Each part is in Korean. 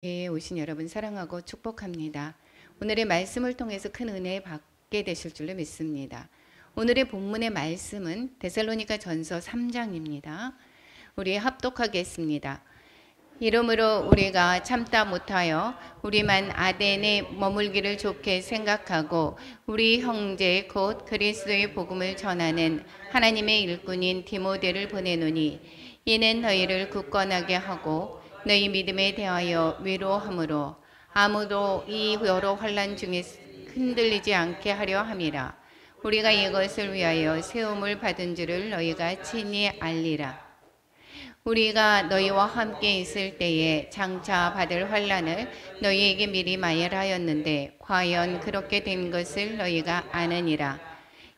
예, 오신 여러분 사랑하고 축복합니다. 오늘의 말씀을 통해서 큰 은혜 받게 되실 줄로 믿습니다. 오늘의 본문의 말씀은 데살로니가 전서 3장입니다. 우리 합독하겠습니다. 이러므로 우리가 참다 못하여 우리만 아덴에 머물기를 좋게 생각하고 우리 형제 곧 그리스도의 복음을 전하는 하나님의 일꾼인 디모데를 보내노니 이는 너희를 굳건하게 하고 너희 믿음에 대하여 위로함으로 아무도 이 여러 환난 중에 흔들리지 않게 하려 함이라. 우리가 이것을 위하여 세움을 받은 줄을 너희가 친히 알리라. 우리가 너희와 함께 있을 때에 장차 받을 환난을 너희에게 미리 마열하였는데 과연 그렇게 된 것을 너희가 아느니라.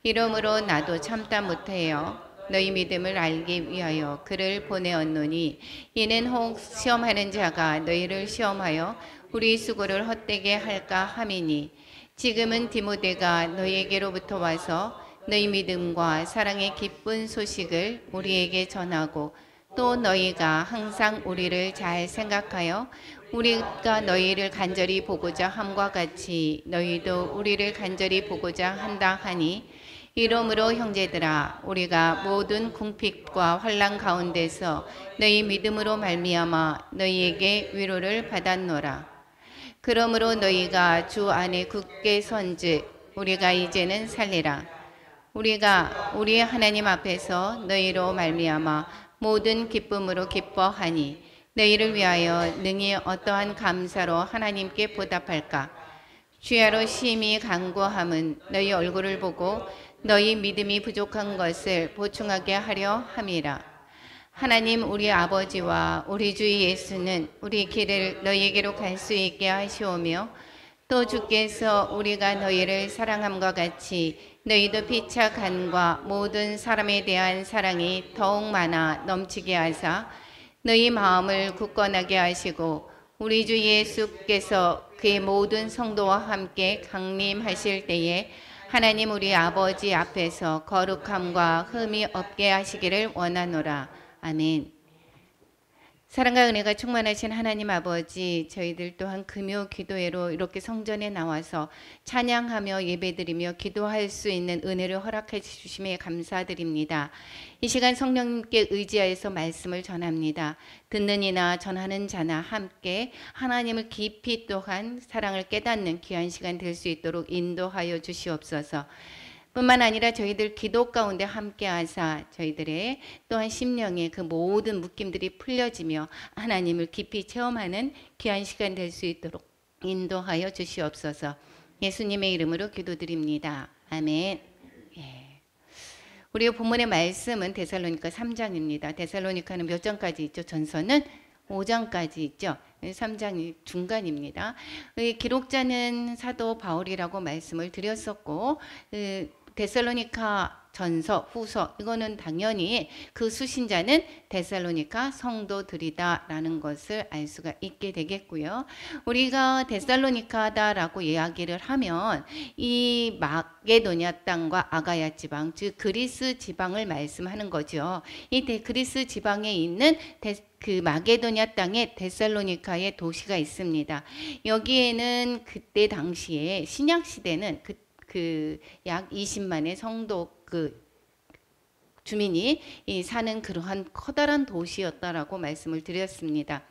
이러므로 나도 참다 못해요. 너희 믿음을 알기 위하여 그를 보내었노니 이는 혹 시험하는 자가 너희를 시험하여 우리 수고를 헛되게 할까 함이니 지금은 디모데가 너희에게로부터 와서 너희 믿음과 사랑의 기쁜 소식을 우리에게 전하고 또 너희가 항상 우리를 잘 생각하여 우리가 너희를 간절히 보고자 함과 같이 너희도 우리를 간절히 보고자 한다 하니 이러므로 형제들아 우리가 모든 궁핍과 환난 가운데서 너희 믿음으로 말미암아 너희에게 위로를 받았노라. 그러므로 너희가 주 안에 굳게 선즉 우리가 이제는 살리라. 우리가 우리 하나님 앞에서 너희로 말미암아 모든 기쁨으로 기뻐하니 너희를 위하여 능히 어떠한 감사로 하나님께 보답할까. 주야로 심히 간구함은 너희 얼굴을 보고 너희 믿음이 부족한 것을 보충하게 하려 함이라. 하나님 우리 아버지와 우리 주 예수는 우리 길을 너희에게로 갈 수 있게 하시오며 또 주께서 우리가 너희를 사랑함과 같이 너희도 피차 간과 모든 사람에 대한 사랑이 더욱 많아 넘치게 하사 너희 마음을 굳건하게 하시고 우리 주 예수께서 그의 모든 성도와 함께 강림하실 때에 하나님 우리 아버지 앞에서 거룩함과 흠이 없게 하시기를 원하노라. 아멘. 사랑과 은혜가 충만하신 하나님 아버지, 저희들 또한 금요 기도회로 이렇게 성전에 나와서 찬양하며 예배드리며 기도할 수 있는 은혜를 허락해 주심에 감사드립니다. 이 시간 성령님께 의지하여서 말씀을 전합니다. 듣는 이나 전하는 자나 함께 하나님을 깊이 또한 사랑을 깨닫는 귀한 시간 될 수 있도록 인도하여 주시옵소서. 뿐만 아니라 저희들 기도 가운데 함께 하사 저희들의 또한 심령의 그 모든 묶임들이 풀려지며 하나님을 깊이 체험하는 귀한 시간 될 수 있도록 인도하여 주시옵소서. 예수님의 이름으로 기도드립니다. 아멘. 예. 우리 본문의 말씀은 데살로니가 3장입니다. 데살로니가는 몇 장까지 있죠? 전서는 5장까지 있죠. 3장이 중간입니다. 기록자는 사도 바울이라고 말씀을 드렸었고 데살로니가 전서, 후서 이거는 당연히 그 수신자는 데살로니가 성도들이다라는 것을 알 수가 있게 되겠고요. 우리가 데살로니카다라고 이야기를 하면 이 마게도냐 땅과 아가야 지방, 즉 그리스 지방을 말씀하는 거죠. 이 그리스 지방에 있는 그 마게도냐 땅에 데살로니카의 도시가 있습니다. 여기에는 그때 당시에 신약 시대는 그 약 20만의 성도 주민이 사는 그러한 커다란 도시였다라고 말씀을 드렸습니다.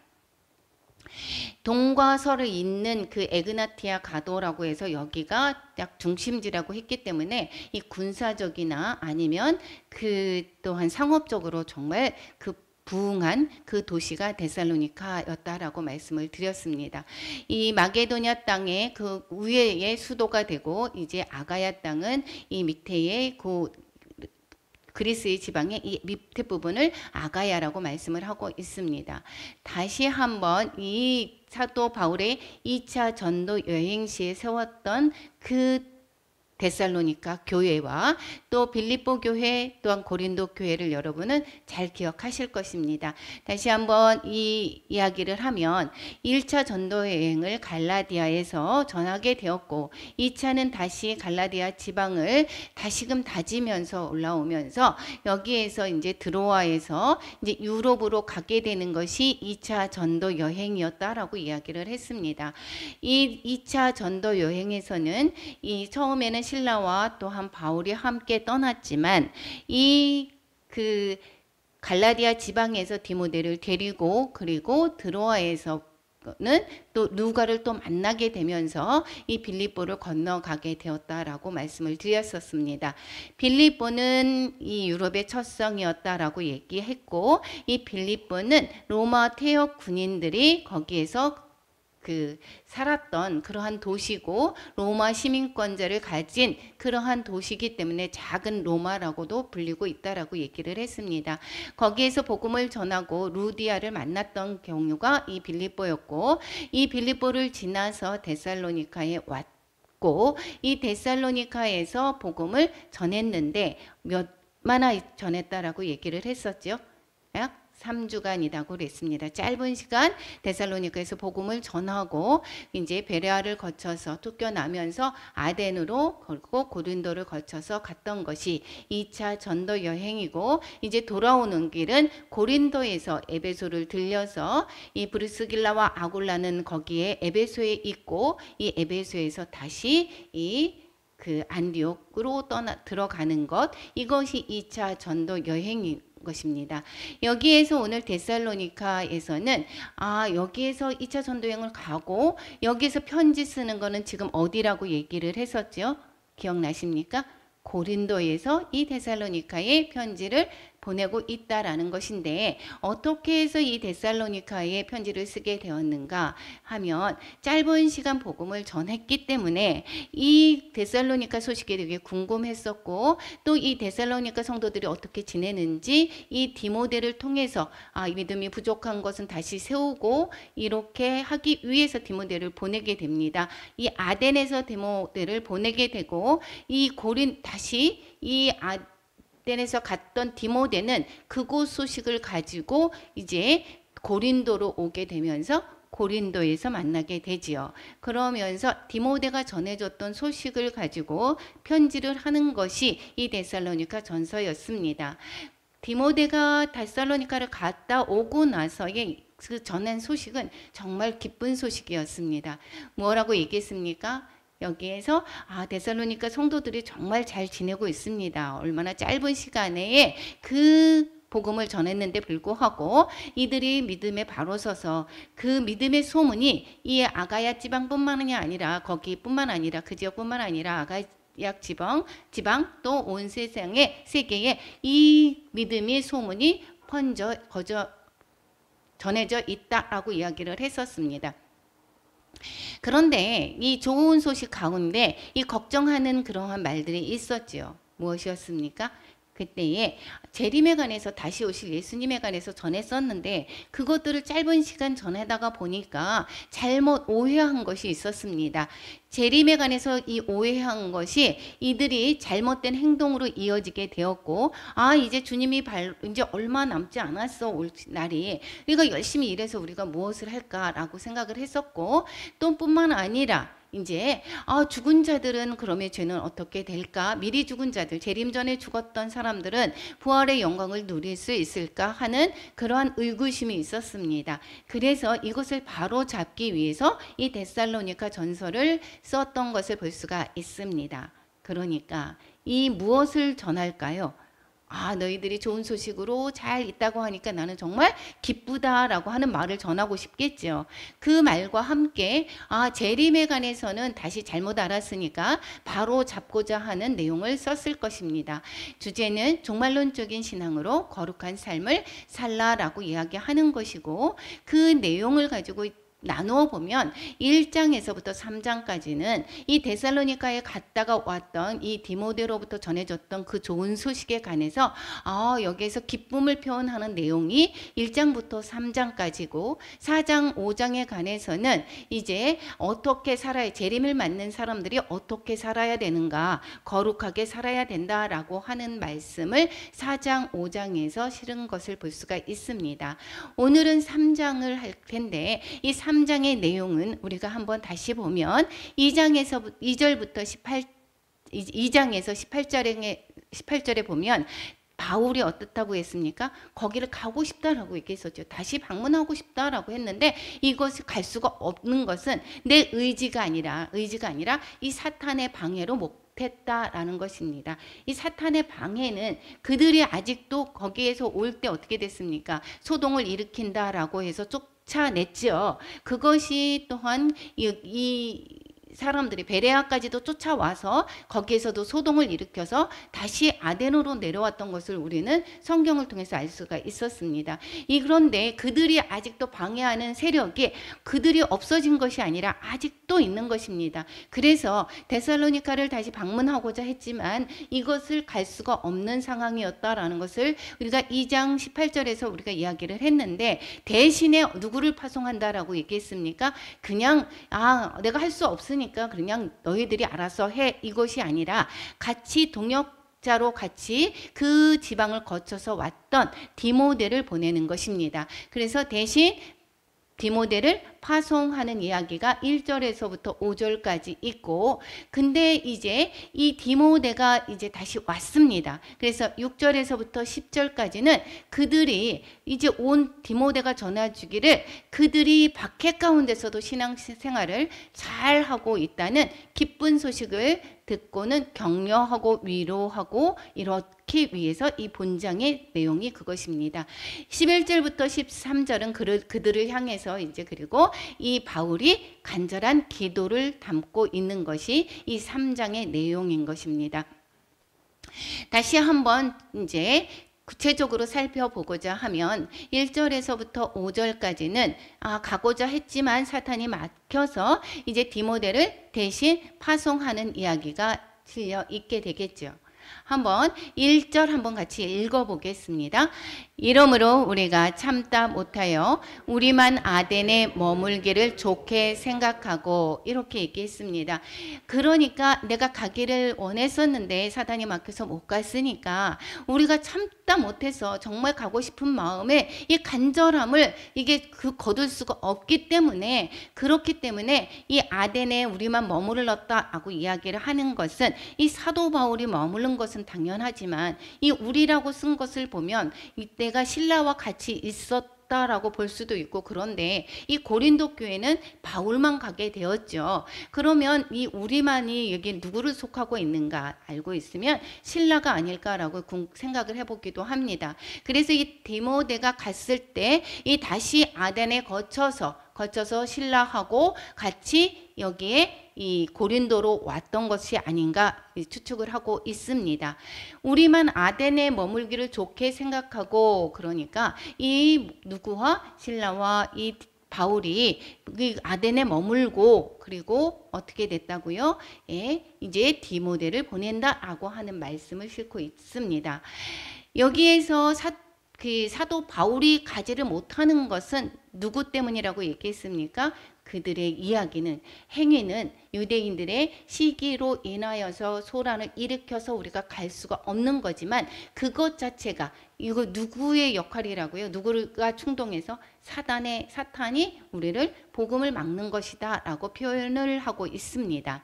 동과 서를 잇는 그 에그나티아 가도라고 해서 여기가 약 중심지라고 했기 때문에 이 군사적이나 아니면 그 또한 상업적으로 정말 부흥한 그 도시가 데살로니카였다라고 말씀을 드렸습니다. 이 마게도냐 땅의 그 위에의 수도가 되고 이제 아가야 땅은 이 밑에의 그리스의 지방의 이 밑에 부분을 아가야라고 말씀을 하고 있습니다. 다시 한번 이 사도 바울의 2차 전도 여행 시에 세웠던 그 데살로니가 교회와 또 빌립보 교회 또한 고린도 교회를 여러분은 잘 기억하실 것입니다. 다시 한번 이 이야기를 하면 1차 전도 여행을 갈라디아에서 전하게 되었고 2차는 다시 갈라디아 지방을 다시금 다지면서 올라오면서 여기에서 이제 드로아에서 이제 유럽으로 가게 되는 것이 2차 전도 여행이었다라고 이야기를 했습니다. 이 2차 전도 여행에서는 이 처음에는 신라와 또한 바울이 함께 떠났지만 그 갈라디아 지방에서 디모데를 데리고 그리고 드로아에서는 또 누가를 또 만나게 되면서 이 빌립보를 건너가게 되었다라고 말씀을 드렸었습니다. 빌립보는 이 유럽의 첫 성이었다라고 얘기했고 이 빌립보는 로마 퇴역 군인들이 거기에서 살았던 그러한 도시고 로마 시민권자를 가진 그러한 도시이기 때문에 작은 로마라고도 불리고 있다라고 얘기를 했습니다. 거기에서 복음을 전하고 루디아를 만났던 경우가 이 빌립보였고 이 빌립보를 지나서 데살로니카에 왔고 이 데살로니카에서 복음을 전했는데 몇마나 전했다라고 얘기를 했었죠. 약 3주간이라고 그랬습니다. 짧은 시간 데살로니카에서 복음을 전하고 이제 베레아를 거쳐서 쫓겨나면서 아덴으로 그리고 고린도를 거쳐서 갔던 것이 2차 전도 여행이고 이제 돌아오는 길은 고린도에서 에베소를 들려서 이 브리스길라와 아굴라는 거기에 에베소에 있고 이 에베소에서 다시 안디옥으로 들어가는 것 이것이 2차 전도 여행이 것입니다. 여기에서 오늘 데살로니카에서는 여기에서 2차 전도여행을 가고 여기에서 편지 쓰는 거는 지금 어디라고 얘기를 했었죠? 기억나십니까? 고린도에서 이 데살로니카에 편지를 보내고 있다라는 것인데 어떻게 해서 이 데살로니카에 편지를 쓰게 되었는가 하면 짧은 시간 복음을 전했기 때문에 이 데살로니카 소식이 되게 궁금했었고 또 이 데살로니카 성도들이 어떻게 지내는지 이 디모데를 통해서 이 믿음이 부족한 것은 다시 세우고 이렇게 하기 위해서 디모데를 보내게 됩니다. 이 아덴에서 디모데를 보내게 되고 다시 이 아덴에서 갔던 디모데는 그곳 소식을 가지고 이제 고린도로 오게 되면서 고린도에서 만나게 되지요. 그러면서 디모데가 전해줬던 소식을 가지고 편지를 하는 것이 이 데살로니가 전서였습니다. 디모데가 데살로니카를 갔다 오고 나서의 그 전한 소식은 정말 기쁜 소식이었습니다. 뭐라고 얘기했습니까? 여기에서 데살로니가 성도들이 정말 잘 지내고 있습니다. 얼마나 짧은 시간에 그 복음을 전했는데 불구하고 이들이 믿음에 바로 서서 그 믿음의 소문이 이 아가야 지방뿐만이 아니라 거기뿐만 아니라 그 지역뿐만 아니라 아가야 지방 또 온 세계에 이 믿음의 소문이 전해져 있다라고 이야기를 했었습니다. 그런데 이 좋은 소식 가운데 이 걱정하는 그러한 말들이 있었지요. 무엇이었습니까? 그때에 재림에 관해서 다시 오실 예수님에 관해서 전했었는데 그것들을 짧은 시간 전하다가 보니까 잘못 오해한 것이 있었습니다. 재림에 관해서 이 오해한 것이 이들이 잘못된 행동으로 이어지게 되었고 이제 주님이 이제 얼마 남지 않았어 올 날이 우리가 열심히 일해서 우리가 무엇을 할까라고 생각을 했었고 또 뿐만 아니라 이제 죽은 자들은 그러면 죄는 어떻게 될까? 미리 죽은 자들, 재림 전에 죽었던 사람들은 부활의 영광을 누릴 수 있을까 하는 그러한 의구심이 있었습니다. 그래서 이것을 바로 잡기 위해서 이 데살로니가 전서를 썼던 것을 볼 수가 있습니다. 그러니까 이 무엇을 전할까요? 너희들이 좋은 소식으로 잘 있다고 하니까 나는 정말 기쁘다라고 하는 말을 전하고 싶겠죠. 그 말과 함께 재림에 관해서는 다시 잘못 알았으니까 바로 잡고자 하는 내용을 썼을 것입니다. 주제는 종말론적인 신앙으로 거룩한 삶을 살라라고 이야기하는 것이고 그 내용을 가지고 나누어 보면 1장에서부터 3장까지는 이 데살로니가에 갔다가 왔던 이 디모데로부터 전해졌던 그 좋은 소식에 관해서 여기에서 기쁨을 표현하는 내용이 1장부터 3장까지고 4장, 5장에 관해서는 이제 어떻게 살아야, 재림을 맞는 사람들이 어떻게 살아야 되는가, 거룩하게 살아야 된다라고 하는 말씀을 4장, 5장에서 실은 것을 볼 수가 있습니다. 오늘은 3장을 할 텐데 이 3장의 내용은 우리가 한번 다시 보면 2절부터 2장에서 18절에 보면 바울이 어떻다고 했습니까? 거기를 가고 싶다라고 얘기했었죠. 다시 방문하고 싶다라고 했는데 이것을 갈 수가 없는 것은 내 의지가 아니라 이 사탄의 방해로 못했다라는 것입니다. 이 사탄의 방해는 그들이 아직도 거기에서 올 때 어떻게 됐습니까? 소동을 일으킨다라고 해서 쫓아냈죠. 그것이 또한 이 사람들이 베레아까지도 쫓아와서 거기에서도 소동을 일으켜서 다시 아덴으로 내려왔던 것을 우리는 성경을 통해서 알 수가 있었습니다. 그런데 그들이 아직도 방해하는 세력이 그들이 없어진 것이 아니라 아직도 있는 것입니다. 그래서 데살로니가를 다시 방문하고자 했지만 이것을 갈 수가 없는 상황이었다라는 것을 우리가 2장 18절에서 우리가 이야기를 했는데, 대신에 누구를 파송한다라고 얘기했습니까? 그냥 내가 할 수 없으니까 그냥 너희들이 알아서 해, 이것이 아니라 같이 동역자로 같이 그 지방을 거쳐서 왔던 디모데를 보내는 것입니다. 그래서 대신 디모데를 파송하는 이야기가 1절에서부터 5절까지 있고, 근데 이제 이 디모데가 이제 다시 왔습니다. 그래서 6절에서부터 10절까지는 그들이 이제 온 디모데가 전해주기를 그들이 박해 가운데서도 신앙생활을 잘 하고 있다는 기쁜 소식을 듣고는 격려하고 위로하고 이렇게 위해서 이 본장의 내용이 그것입니다. 11절부터 13절은 그들을 향해서 이제 그리고 이 바울이 간절한 기도를 담고 있는 것이 이 3장의 내용인 것입니다. 다시 한번 이제 구체적으로 살펴보고자 하면 1절에서부터 5절까지는 가고자 했지만 사탄이 막혀서 이제 디모데를 대신 파송하는 이야기가 실려 있게 되겠죠. 한번 1절 한번 같이 읽어보겠습니다. 이러므로 우리가 참다 못하여 우리만 아덴에 머물기를 좋게 생각하고, 이렇게 얘기했습니다. 그러니까 내가 가기를 원했었는데 사단이 막혀서 못 갔으니까 우리가 참다 못해서 정말 가고 싶은 마음에 이 간절함을 이게 거둘 수가 없기 때문에, 그렇기 때문에 이 아덴에 우리만 머물렀다라고 이야기를 하는 것은, 이 사도 바울이 머무른 것은 당연하지만 이 우리라고 쓴 것을 보면 이때가 신라와 같이 있었다라고 볼 수도 있고, 그런데 이 고린도 교회는 바울만 가게 되었죠. 그러면 이 우리만이 여기 누구를 속하고 있는가 알고 있으면 신라가 아닐까라고 생각을 해보기도 합니다. 그래서 이 디모데가 갔을 때 이 다시 아덴에 거쳐서 신라하고 같이 여기에 이 고린도로 왔던 것이 아닌가 추측을 하고 있습니다. 우리만 아덴에 머물기를 좋게 생각하고, 그러니까 이 누구와 신라와 이 바울이 아덴에 머물고, 그리고 어떻게 됐다고요? 이제 디모데를 보낸다라고 하는 말씀을 싣고 있습니다. 여기에서 사도 바울이 가지를 못하는 것은 누구 때문이라고 얘기했습니까? 그들의 이야기는, 행위는 유대인들의 시기로 인하여서 소란을 일으켜서 우리가 갈 수가 없는 거지만, 그것 자체가 이거 누구의 역할이라고요? 누구가 충동해서 사탄이 우리를 복음을 막는 것이다 라고 표현을 하고 있습니다.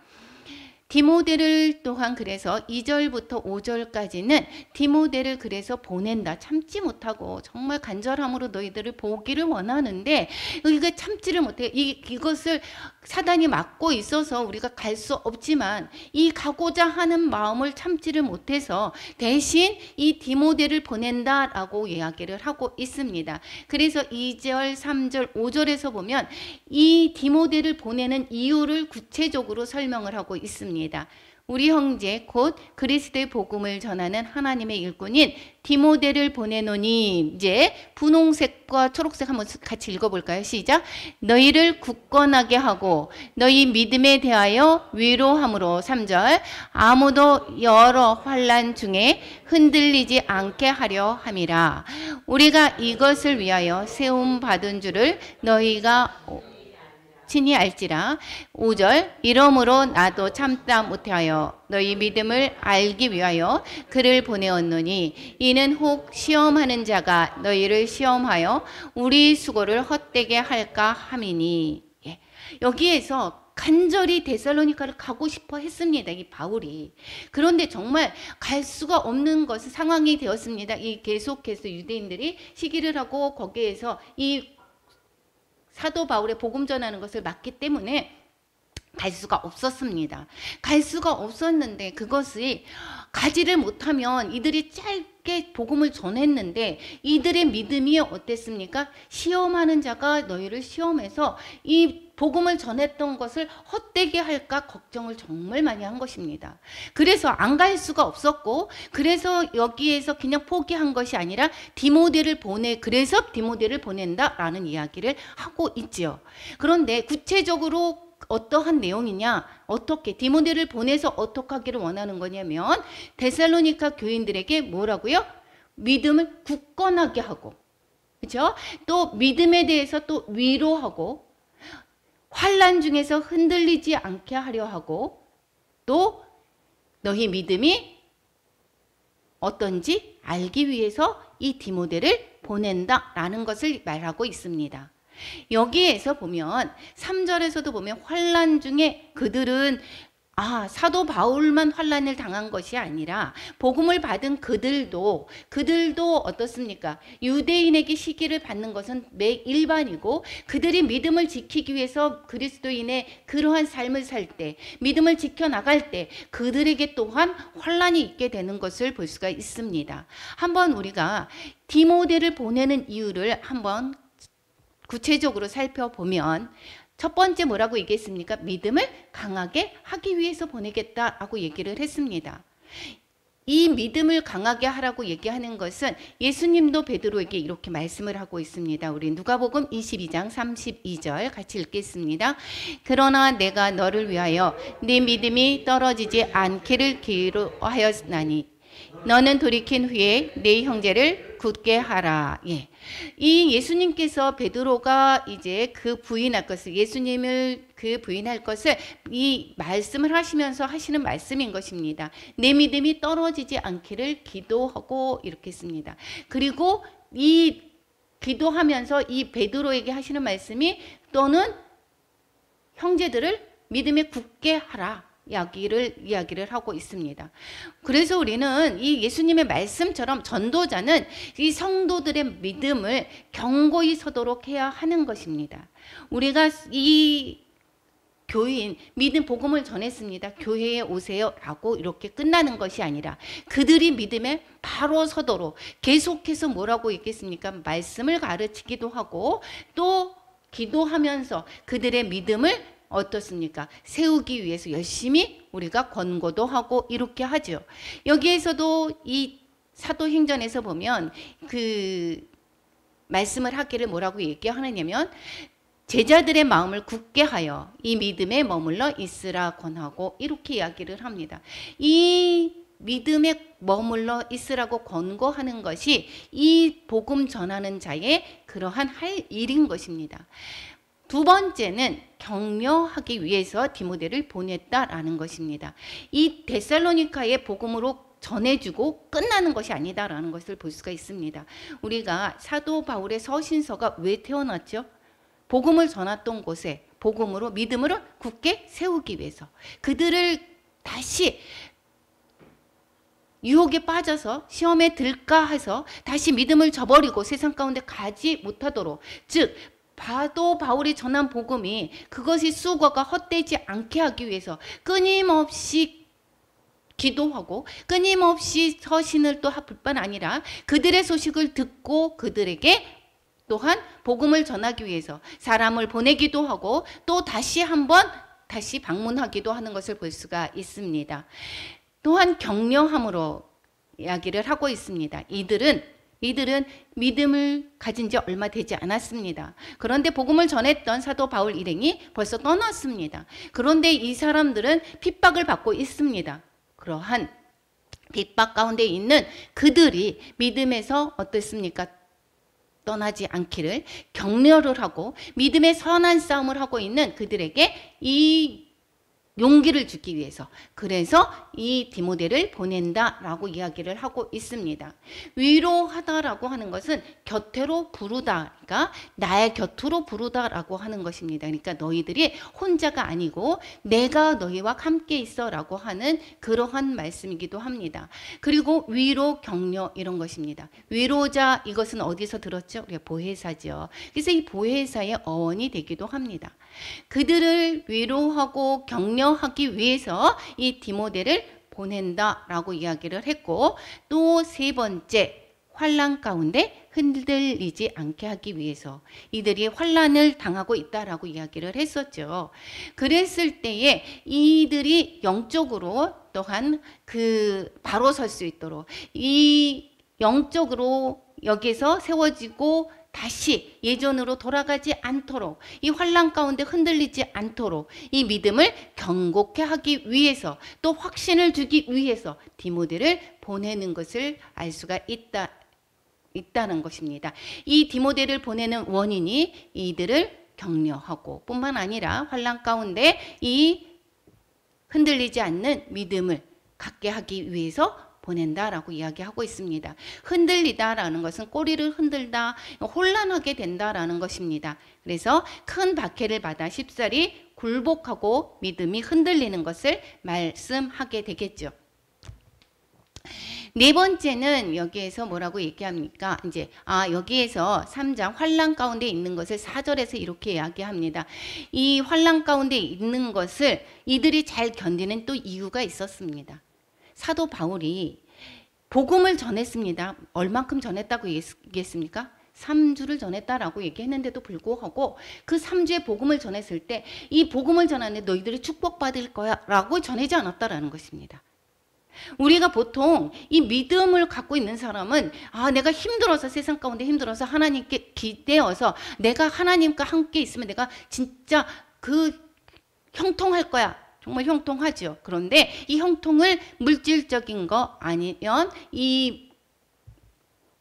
디모데를 또한 그래서 2절부터 5절까지는 디모데를 그래서 보낸다. 참지 못하고 정말 간절함으로 너희들을 보기를 원하는데 이게 참지를 못해. 이것을 사단이 막고 있어서 우리가 갈 수 없지만 이 가고자 하는 마음을 참지를 못해서 대신 이 디모데를 보낸다라고 이야기를 하고 있습니다. 그래서 2절, 3절, 5절에서 보면 이 디모데를 보내는 이유를 구체적으로 설명을 하고 있습니다. 우리 형제 곧 그리스도의 복음을 전하는 하나님의 일꾼인 디모데를 보내노니, 이제 분홍색과 초록색 한번 같이 읽어볼까요? 시작. 너희를 굳건하게 하고 너희 믿음에 대하여 위로함으로, 3절, 아무도 여러 환난 중에 흔들리지 않게 하려 함이라. 우리가 이것을 위하여 세움 받은 줄을 너희가 친히 알지라. 5절, 이러므로 나도 참다 못하여 너희 믿음을 알기 위하여 그를 보내었노니, 이는 혹 시험하는 자가 너희를 시험하여 우리 수고를 헛되게 할까 함이니. 예. 여기에서 간절히 데살로니가를 가고 싶어 했습니다, 이 바울이. 그런데 정말 갈 수가 없는 것은 상황이 되었습니다. 이 계속해서 유대인들이 시기를 하고 거기에서 이 사도 바울의 복음 전하는 것을 막기 때문에 갈 수가 없었습니다. 갈 수가 없었는데, 그것이 가지를 못하면 이들이 짧게 복음을 전했는데 이들의 믿음이 어땠습니까? 시험하는 자가 너희를 시험해서 이 복음을 전했던 것을 헛되게 할까 걱정을 정말 많이 한 것입니다. 그래서 안 갈 수가 없었고, 그래서 여기에서 그냥 포기한 것이 아니라 그래서 디모데를 보낸다라는 이야기를 하고 있지요. 그런데 구체적으로 어떠한 내용이냐, 어떻게 디모데를 보내서 어떻게 하기를 원하는 거냐면, 데살로니가 교인들에게 뭐라고요? 믿음을 굳건하게 하고, 그렇죠? 또 믿음에 대해서 또 위로하고, 환난 중에서 흔들리지 않게 하려 하고, 또 너희 믿음이 어떤지 알기 위해서 이 디모데를 보낸다라는 것을 말하고 있습니다. 여기에서 보면 3절에서도 보면 환난 중에 그들은 사도 바울만 환난을 당한 것이 아니라 복음을 받은 그들도 어떻습니까? 유대인에게 시기를 받는 것은 일반이고, 그들이 믿음을 지키기 위해서 그리스도인의 그러한 삶을 살 때, 믿음을 지켜나갈 때 그들에게 또한 환난이 있게 되는 것을 볼 수가 있습니다. 한번 우리가 디모데를 보내는 이유를 한번 구체적으로 살펴보면, 첫 번째 뭐라고 얘기했습니까? 믿음을 강하게 하기 위해서 보내겠다라고 얘기를 했습니다. 이 믿음을 강하게 하라고 얘기하는 것은 예수님도 베드로에게 이렇게 말씀을 하고 있습니다. 우리 누가복음 22장 32절 같이 읽겠습니다. 그러나 내가 너를 위하여 네 믿음이 떨어지지 않기를 기도하였나니 너는 돌이킨 후에 네 형제를 굳게 하라. 예. 이 예수님께서 베드로가 이제 그 부인할 것을, 예수님을 그 부인할 것을 이 말씀을 하시면서 하시는 말씀인 것입니다. 내 믿음이 떨어지지 않기를 기도하고 이렇게 했습니다. 그리고 이 기도하면서 이 베드로에게 하시는 말씀이 너는 형제들을 믿음에 굳게 하라. 이야기를 하고 있습니다. 그래서 우리는 이 예수님의 말씀처럼 전도자는 이 성도들의 믿음을 견고히 서도록 해야 하는 것입니다. 우리가 이 교인 믿음 복음을 전했습니다. 교회에 오세요 라고 이렇게 끝나는 것이 아니라 그들이 믿음에 바로 서도록 계속해서 뭐라고 있겠습니까? 말씀을 가르치기도 하고 또 기도하면서 그들의 믿음을 어떻습니까? 세우기 위해서 열심히 우리가 권고도 하고 이렇게 하죠. 여기에서도 이 사도행전에서 보면 그 말씀을 하기를 뭐라고 얘기하느냐면 제자들의 마음을 굳게 하여 이 믿음에 머물러 있으라 권하고 이렇게 이야기를 합니다. 이 믿음에 머물러 있으라고 권고하는 것이 이 복음 전하는 자의 그러한 할 일인 것입니다. 두 번째는 격려하기 위해서 디모데를 보냈다라는 것입니다. 이 데살로니가의 복음으로 전해주고 끝나는 것이 아니다라는 것을 볼 수가 있습니다. 우리가 사도 바울의 서신서가 왜 태어났죠? 복음을 전했던 곳에 복음으로 믿음으로 굳게 세우기 위해서 그들을 다시 유혹에 빠져서 시험에 들까 해서 다시 믿음을 저버리고 세상 가운데 가지 못하도록, 즉 사도 바울이 전한 복음이 그것이 수고가 헛되지 않게 하기 위해서 끊임없이 기도하고 끊임없이 서신을 또 뿐만 아니라 그들의 소식을 듣고 그들에게 또한 복음을 전하기 위해서 사람을 보내기도 하고 또 다시 한번 다시 방문하기도 하는 것을 볼 수가 있습니다. 또한 격려함으로 이야기를 하고 있습니다. 이들은 믿음을 가진 지 얼마 되지 않았습니다. 그런데 복음을 전했던 사도 바울 일행이 벌써 떠났습니다. 그런데 이 사람들은 핍박을 받고 있습니다. 그러한 핍박 가운데 있는 그들이 믿음에서 어떻습니까? 떠나지 않기를 격려를 하고 믿음의 선한 싸움을 하고 있는 그들에게 이 용기를 주기 위해서, 그래서 이 디모데를 보낸다라고 이야기를 하고 있습니다. 위로하다라고 하는 것은 곁으로 부르다, 그러니까 나의 곁으로 부르다라고 하는 것입니다. 그러니까 너희들이 혼자가 아니고 내가 너희와 함께 있어라고 하는 그러한 말씀이기도 합니다. 그리고 위로, 격려 이런 것입니다. 위로자, 이것은 어디서 들었죠? 우리가 보혜사죠. 그래서 이 보혜사의 어원이 되기도 합니다. 그들을 위로하고 격려하기 위해서 이 디모데를 보낸다라고 이야기를 했고, 또 세 번째, 환난 가운데 흔들리지 않게 하기 위해서 이들이 환난을 당하고 있다라고 이야기를 했었죠. 그랬을 때에 이들이 영적으로 또한 바로 설 수 있도록, 이 영적으로 여기서 세워지고 다시 예전으로 돌아가지 않도록, 이 환난 가운데 흔들리지 않도록 이 믿음을 견고케 하기 위해서, 또 확신을 주기 위해서 디모데를 보내는 것을 알 수가 있다는 것입니다. 이 디모데를 보내는 원인이 이들을 격려하고 뿐만 아니라 환난 가운데 이 흔들리지 않는 믿음을 갖게 하기 위해서 보낸다라고 이야기하고 있습니다. 흔들리다라는 것은 꼬리를 흔들다, 혼란하게 된다라는 것입니다. 그래서 큰 박해를 받아 쉽사리 굴복하고 믿음이 흔들리는 것을 말씀하게 되겠죠. 네 번째는 여기에서 뭐라고 얘기합니까? 이제 여기에서 3장 환난 가운데 있는 것을 4절에서 이렇게 이야기합니다. 이 환난 가운데 있는 것을 이들이 잘 견디는 또 이유가 있었습니다. 사도 바울이 복음을 전했습니다. 얼만큼 전했다고 얘기했습니까? 3주를 전했다라고 얘기했는데도 불구하고 그 3주의 복음을 전했을 때 이 복음을 전하는데 너희들이 축복받을 거야 라고 전하지 않았다라는 것입니다. 우리가 보통 이 믿음을 갖고 있는 사람은 내가 힘들어서, 세상 가운데 힘들어서 하나님께 기대어서 내가 하나님과 함께 있으면 내가 진짜 형통할 거야. 정말 형통하죠. 그런데 이 형통을 물질적인 거 아니면 이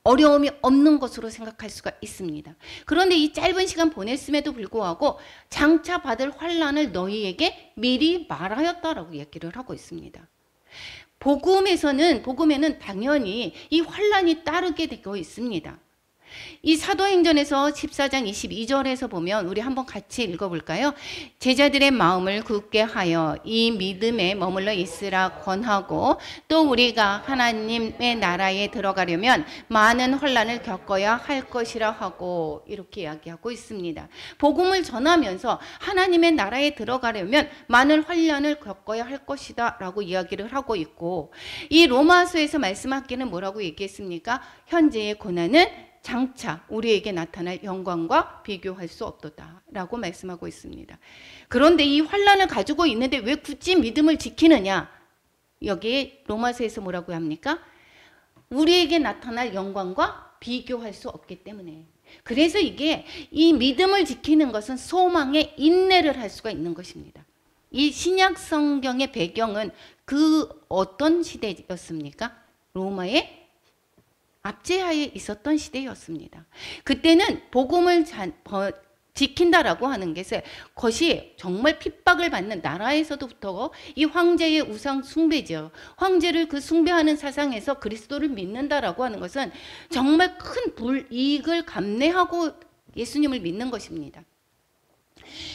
어려움이 없는 것으로 생각할 수가 있습니다. 그런데 이 짧은 시간 보냈음에도 불구하고 장차 받을 환난을 너희에게 미리 말하였다라고 얘기를 하고 있습니다. 복음에는 당연히 이 환난이 따르게 되고 있습니다. 이 사도행전에서 14장 22절에서 보면 우리 한번 같이 읽어볼까요? 제자들의 마음을 굳게 하여 이 믿음에 머물러 있으라 권하고, 또 우리가 하나님의 나라에 들어가려면 많은 환난을 겪어야 할 것이라 하고, 이렇게 이야기하고 있습니다. 복음을 전하면서 하나님의 나라에 들어가려면 많은 환난을 겪어야 할 것이다 라고 이야기를 하고 있고, 이 로마서에서 말씀하기는 뭐라고 얘기했습니까? 현재의 고난은 장차 우리에게 나타날 영광과 비교할 수 없도다 라고 말씀하고 있습니다. 그런데 이 환난을 가지고 있는데 왜 굳이 믿음을 지키느냐? 여기에 로마서에서 뭐라고 합니까? 우리에게 나타날 영광과 비교할 수 없기 때문에. 그래서 이게 이 믿음을 지키는 것은 소망의 인내를 할 수가 있는 것입니다. 이 신약 성경의 배경은 어떤 시대였습니까? 로마의 압제하에 있었던 시대였습니다. 그때는 복음을 지킨다라고 하는 것이 정말 핍박을 받는 나라에서부터 이 황제의 우상 숭배죠. 황제를 숭배하는 사상에서 그리스도를 믿는다라고 하는 것은 정말 큰 불이익을 감내하고 예수님을 믿는 것입니다.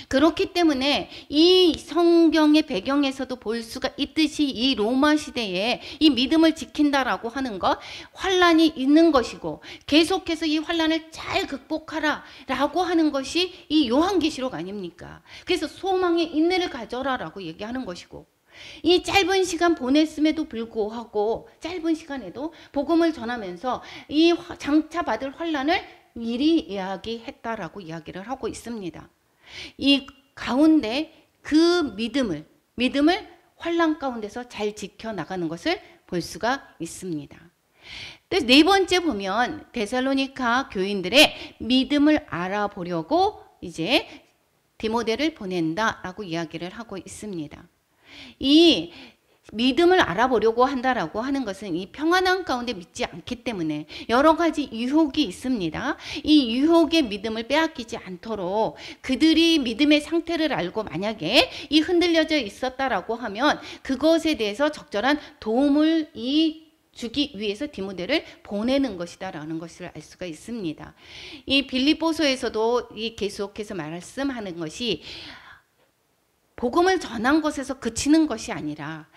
그렇기 때문에 이 성경의 배경에서도 볼 수가 있듯이 이 로마 시대에 이 믿음을 지킨다라고 하는 것, 환난이 있는 것이고 계속해서 이 환난을 잘 극복하라 라고 하는 것이 이 요한계시록 아닙니까? 그래서 소망의 인내를 가져라라고 얘기하는 것이고, 이 짧은 시간 보냈음에도 불구하고 짧은 시간에도 복음을 전하면서 이 장차 받을 환난을 미리 이야기했다라고 이야기를 하고 있습니다. 이 가운데 그 믿음을 환난 가운데서 잘 지켜나가는 것을 볼 수가 있습니다. 또 네 번째 보면 데살로니가 교인들의 믿음을 알아보려고 이제 디모데를 보낸다라고 이야기를 하고 있습니다. 이 믿음을 알아보려고 한다라고 하는 것은 이 평안한 가운데 믿지 않기 때문에 여러 가지 유혹이 있습니다. 이 유혹의 믿음을 빼앗기지 않도록 그들이 믿음의 상태를 알고 만약에 이 흔들려져 있었다라고 하면 그것에 대해서 적절한 도움을 주기 위해서 디모데를 보내는 것이다라는 것을 알 수가 있습니다. 이 빌립보서에서도 계속해서 말씀하는 것이 복음을 전한 것에서 그치는 것이 아니라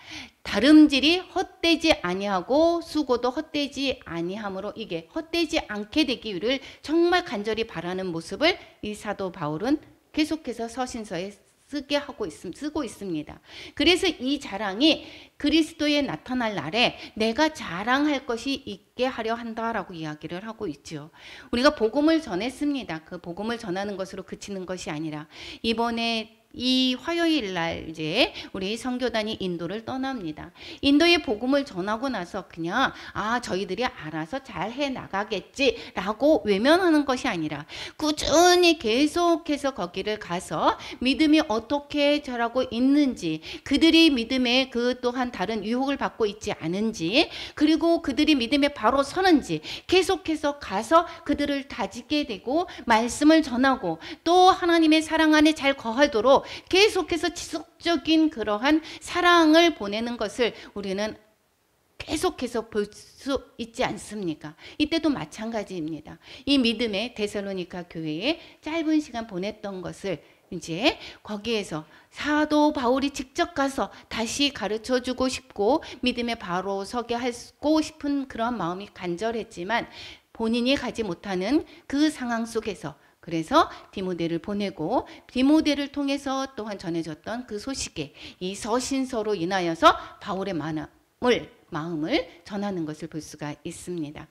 다름질이 헛되지 아니하고 수고도 헛되지 아니함으로 이게 헛되지 않게 되기를 정말 간절히 바라는 모습을 이 사도 바울은 계속해서 서신서에 쓰고 있습니다. 그래서 이 자랑이 그리스도에 나타날 날에 내가 자랑할 것이 있게 하려 한다라고 이야기를 하고 있죠. 우리가 복음을 전했습니다. 그 복음을 전하는 것으로 그치는 것이 아니라 이번에 이 화요일 날 이제 우리 선교단이 인도를 떠납니다. 인도의 복음을 전하고 나서 그냥 저희들이 알아서 잘 해 나가겠지라고 외면하는 것이 아니라 꾸준히 계속해서 거기를 가서 믿음이 어떻게 자라고 있는지, 그들이 믿음에 그 또한 다른 유혹을 받고 있지 않은지, 그리고 그들이 믿음에 바로 서는지 계속해서 가서 그들을 다지게 되고 말씀을 전하고 또 하나님의 사랑 안에 잘 거하도록 계속해서 지속적인 그러한 사랑을 보내는 것을 우리는 계속해서 볼 수 있지 않습니까? 이때도 마찬가지입니다. 이 믿음의 데살로니가 교회에 짧은 시간 보냈던 것을 이제 거기에서 사도 바울이 직접 가서 다시 가르쳐 주고 싶고 믿음에 바로 서게 하고 싶은 그런 마음이 간절했지만 본인이 가지 못하는 그 상황 속에서 그래서 디모데를 보내고 디모데를 통해서 또한 전해졌던 그 소식에 이 서신서로 인하여서 바울의 마음을 전하는 것을 볼 수가 있습니다.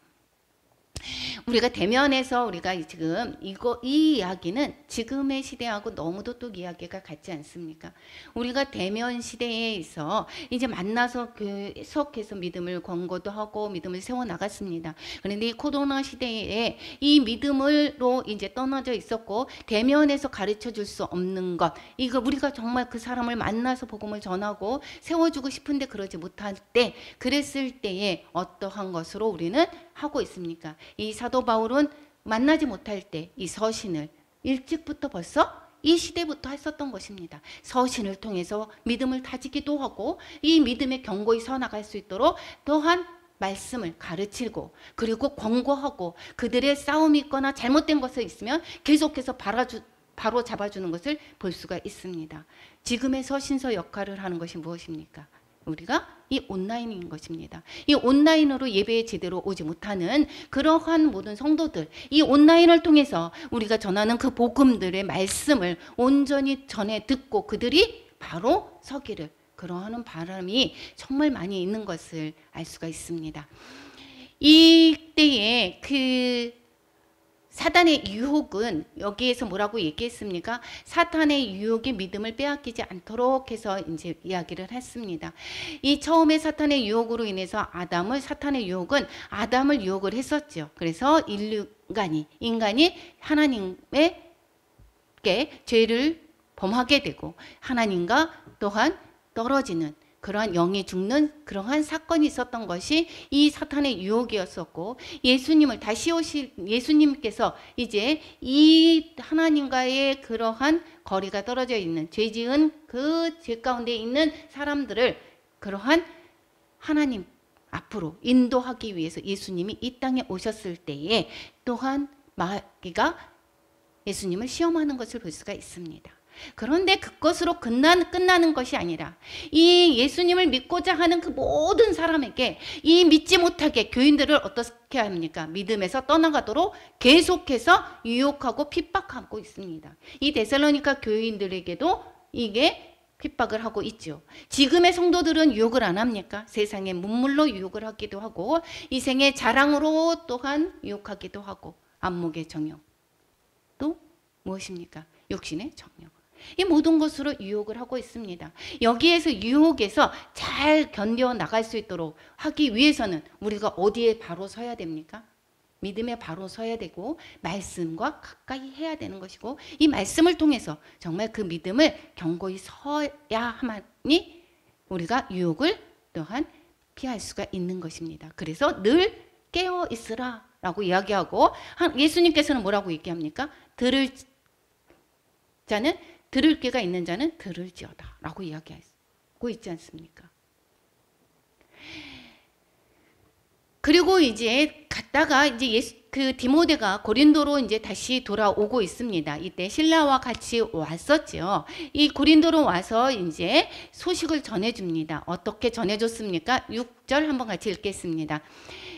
우리가 대면에서 우리가 지금 이 이야기는 지금의 시대하고 너무도 또 이야기가 같지 않습니까? 우리가 대면 시대에 있어 이제 만나서 계속해서 믿음을 권고도 하고 믿음을 세워 나갔습니다. 그런데 이 코로나 시대에 이 믿음으로 이제 떠나져 있었고 대면에서 가르쳐 줄 수 없는 것, 이거 우리가 정말 그 사람을 만나서 복음을 전하고 세워주고 싶은데 그러지 못할 때, 그랬을 때에 어떠한 것으로 우리는 하고 있습니까? 이 사도 바울은 만나지 못할 때 이 서신을 일찍부터 벌써 이 시대부터 했었던 것입니다. 서신을 통해서 믿음을 다지기도 하고 이 믿음에 경고히 서나갈 수 있도록 또한 말씀을 가르치고 그리고 권고하고 그들의 싸움이 있거나 잘못된 것이 있으면 계속해서 바로 잡아주는 것을 볼 수가 있습니다. 지금의 서신서 역할을 하는 것이 무엇입니까? 우리가 이 온라인인 것입니다. 이 온라인으로 예배에 제대로 오지 못하는 그러한 모든 성도들, 이 온라인을 통해서 우리가 전하는 그 복음들의 말씀을 온전히 전해 듣고 그들이 바로 서기를, 그러한 바람이 정말 많이 있는 것을 알 수가 있습니다. 이때에 그 사탄의 유혹은 여기에서 뭐라고 얘기했습니까? 사탄의 유혹이 믿음을 빼앗기지 않도록 해서 이제 이야기를 했습니다. 이 처음에 사탄의 유혹으로 인해서 사탄의 유혹은 아담을 유혹을 했었죠. 그래서 인간이 하나님께 죄를 범하게 되고 하나님과 또한 떨어지는 그러한 영이 죽는 그러한 사건이 있었던 것이 이 사탄의 유혹이었었고, 예수님을 다시 오실 예수님께서 이제 이 하나님과의 그러한 거리가 떨어져 있는 죄 지은 그 죄 가운데 있는 사람들을 그러한 하나님 앞으로 인도하기 위해서 예수님이 이 땅에 오셨을 때에 또한 마귀가 예수님을 시험하는 것을 볼 수가 있습니다. 그런데 그것으로 끝나는 것이 아니라 이 예수님을 믿고자 하는 그 모든 사람에게 이 믿지 못하게 교인들을 어떻게 합니까? 믿음에서 떠나가도록 계속해서 유혹하고 핍박하고 있습니다. 이 데살로니가 교인들에게도 이게 핍박을 하고 있죠. 지금의 성도들은 유혹을 안 합니까? 세상의 문물로 유혹을 하기도 하고 이 생의 자랑으로 또한 유혹하기도 하고 안목의 정욕, 또 무엇입니까? 육신의 정욕. 이 모든 것으로 유혹을 하고 있습니다. 여기에서 유혹에서 잘 견뎌 나갈 수 있도록 하기 위해서는 우리가 어디에 바로 서야 됩니까? 믿음에 바로 서야 되고 말씀과 가까이 해야 되는 것이고, 이 말씀을 통해서 정말 그 믿음을 견고히 서야만이 우리가 유혹을 또한 피할 수가 있는 것입니다. 그래서 늘 깨어 있으라 라고 이야기하고, 예수님께서는 뭐라고 얘기합니까? 들을 귀가 있는 자는 들을지어다 라고 이야기하고 있지 않습니까? 그리고 이제 갔다가 이제 그 디모데가 고린도로 이제 다시 돌아오고 있습니다. 이때 신라와 같이 왔었죠. 이 고린도로 와서 이제 소식을 전해줍니다. 어떻게 전해줬습니까? 6절 한번 같이 읽겠습니다.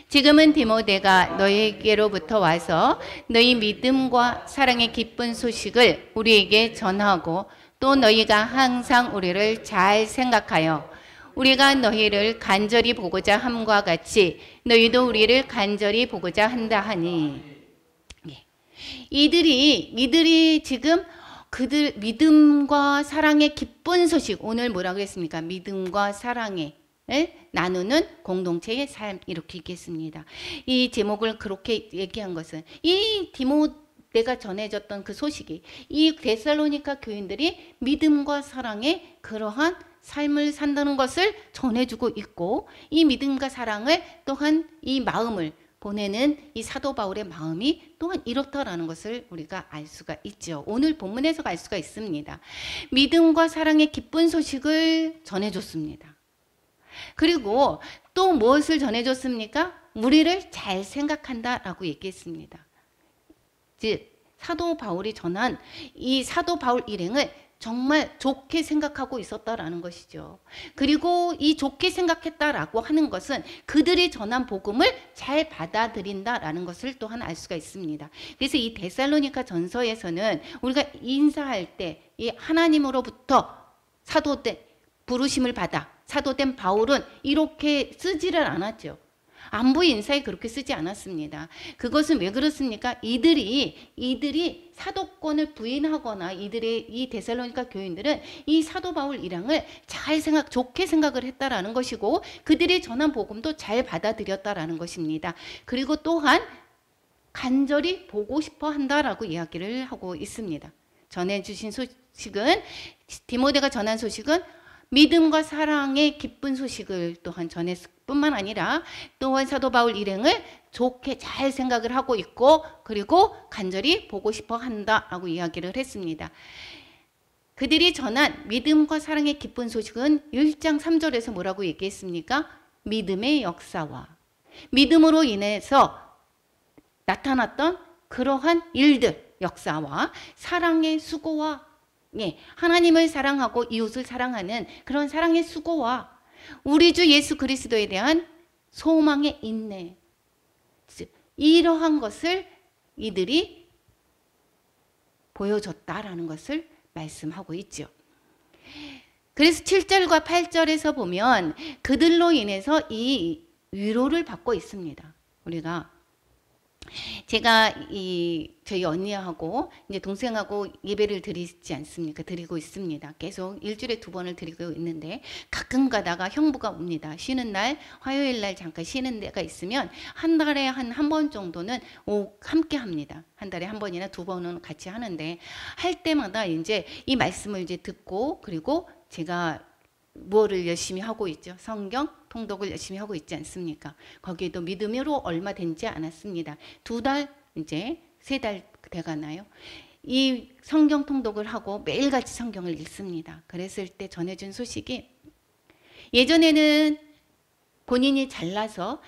지금은 디모데가 너희에게로부터 와서 너희 믿음과 사랑의 기쁜 소식을 우리에게 전하고, 또 너희가 항상 우리를 잘 생각하여 우리가 너희를 간절히 보고자 함과 같이 너희도 우리를 간절히 보고자 한다 하니, 이들이 지금 그들 믿음과 사랑의 기쁜 소식, 오늘 뭐라고 했습니까? 믿음과 사랑의 나누는 공동체의 삶, 이렇게 얘기했습니다. 이 제목을 그렇게 얘기한 것은 이 디모데가 전해졌던 그 소식이 이 데살로니가 교인들이 믿음과 사랑의 그러한 삶을 산다는 것을 전해주고 있고, 이 믿음과 사랑을 또한 이 마음을 보내는 이 사도 바울의 마음이 또한 이렇다라는 것을 우리가 알 수가 있죠. 오늘 본문에서 알 수가 있습니다. 믿음과 사랑의 기쁜 소식을 전해줬습니다. 그리고 또 무엇을 전해줬습니까? 우리를 잘 생각한다라고 얘기했습니다. 즉 사도 바울이 전한 이 사도 바울 일행을 정말 좋게 생각하고 있었다라는 것이죠. 그리고 이 좋게 생각했다라고 하는 것은 그들이 전한 복음을 잘 받아들인다라는 것을 또한 알 수가 있습니다. 그래서 이 데살로니가 전서에서는 우리가 인사할 때 이 하나님으로부터 사도된 부르심을 받아 사도된 바울은 이렇게 쓰지를 않았죠. 안부 인사에 그렇게 쓰지 않았습니다. 그것은 왜 그렇습니까? 이들이 사도권을 부인하거나 이 데살로니가 교인들은 이 사도 바울 일행을 좋게 생각을 했다라는 것이고, 그들이 전한 복음도 잘 받아들였다라는 것입니다. 그리고 또한 간절히 보고 싶어 한다라고 이야기를 하고 있습니다. 전해주신 소식은, 디모데가 전한 소식은 믿음과 사랑의 기쁜 소식을 또한 전했을 뿐만 아니라 또한 사도 바울 일행을 좋게 잘 생각을 하고 있고, 그리고 간절히 보고 싶어 한다라고 이야기를 했습니다. 그들이 전한 믿음과 사랑의 기쁜 소식은 1장 3절에서 뭐라고 얘기했습니까? 믿음의 역사와 믿음으로 인해서 나타났던 그러한 일들, 역사와 사랑의 수고와 하나님을 사랑하고 이웃을 사랑하는 그런 사랑의 수고와 우리 주 예수 그리스도에 대한 소망의 인내, 이러한 것을 이들이 보여줬다라는 것을 말씀하고 있죠. 그래서 7절과 8절에서 보면 그들로 인해서 이 위로를 받고 있습니다. 제가 저희 언니하고 이제 동생하고 예배를 드리지 않습니까? 드리고 있습니다. 계속 일주일에 2번을 드리고 있는데, 가끔 가다가 형부가 옵니다. 쉬는 날, 화요일 날 잠깐 쉬는 데가 있으면 한 달에 한 번 정도는 함께 합니다. 한 달에 1번이나 2번은 같이 하는데, 할 때마다 이제 이 말씀을 이제 듣고, 그리고 제가 뭐를 열심히 하고 있죠? 성경 통독을 열심히 하고 있지 않습니까? 거기에도 믿음으로 얼마 되지 않았습니다. 2달, 이제 3달 돼가나요? 이 성경 통독을 하고 매일같이 성경을 읽습니다. 그랬을 때 전해준 소식이, 예전에는 본인이 잘나서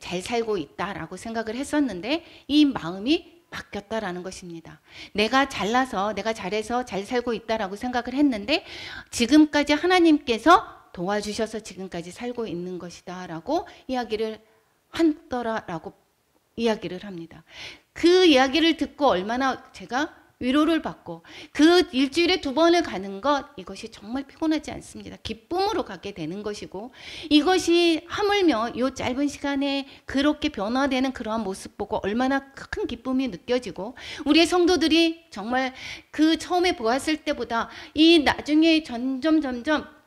잘 살고 있다라고 생각을 했었는데 이 마음이 바뀌었다라는 것입니다. 내가 잘나서, 내가 잘해서 잘 살고 있다라고 생각을 했는데 지금까지 하나님께서 도와주셔서 지금까지 살고 있는 것이다 라고 이야기를 하더라라고 이야기를 합니다. 그 이야기를 듣고 얼마나 제가 위로를 받고 그 일주일에 2번을 가는 것, 이것이 정말 피곤하지 않습니다. 기쁨으로 가게 되는 것이고, 이것이 하물며 이 짧은 시간에 그렇게 변화되는 그러한 모습 보고 얼마나 큰 기쁨이 느껴지고, 우리의 성도들이 정말 그 처음에 보았을 때보다 이 나중에 점점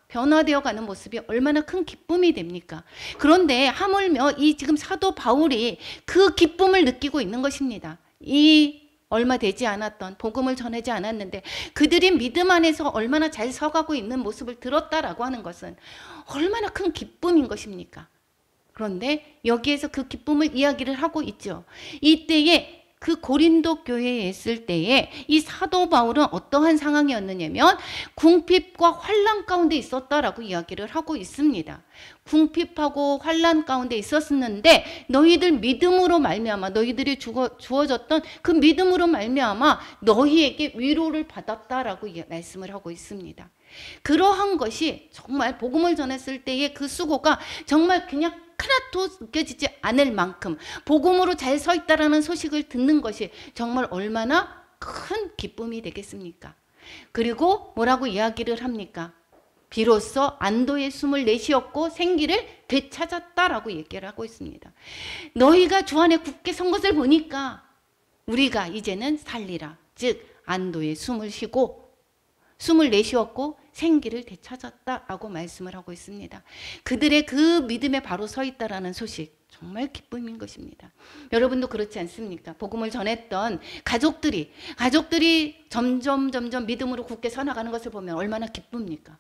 변화되어 가는 모습이 얼마나 큰 기쁨이 됩니까? 그런데 하물며 이 지금 사도 바울이 그 기쁨을 느끼고 있는 것입니다. 이 얼마 되지 않았던, 복음을 전하지 않았는데 그들이 믿음 안에서 얼마나 잘 서가고 있는 모습을 들었다라고 하는 것은 얼마나 큰 기쁨인 것입니까? 그런데 여기에서 그 기쁨을 이야기를 하고 있죠. 이때에 그 고린도 교회에 있을 때에 이 사도 바울은 어떠한 상황이었느냐면 궁핍과 환난 가운데 있었다라고 이야기를 하고 있습니다. 궁핍하고 환난 가운데 있었는데 너희들 믿음으로 말미암아, 너희들이 주어졌던 그 믿음으로 말미암아 너희에게 위로를 받았다라고 말씀을 하고 있습니다. 그러한 것이 정말 복음을 전했을 때의 그 수고가 정말 그냥 하나도 느껴지지 않을 만큼 복음으로 잘 서 있다라는 소식을 듣는 것이 정말 얼마나 큰 기쁨이 되겠습니까? 그리고 뭐라고 이야기를 합니까? 비로소 안도의 숨을 내쉬었고 생기를 되찾았다라고 얘기를 하고 있습니다. 너희가 주 안에 굳게 선 것을 보니까 우리가 이제는 살리라. 즉 안도의 숨을 쉬고 숨을 내쉬었고 생기를 되찾았다라고 말씀을 하고 있습니다. 그들의 그 믿음에 바로 서 있다라는 소식, 정말 기쁨인 것입니다. 여러분도 그렇지 않습니까? 복음을 전했던 가족들이 점점 믿음으로 굳게 서나가는 것을 보면 얼마나 기쁩니까?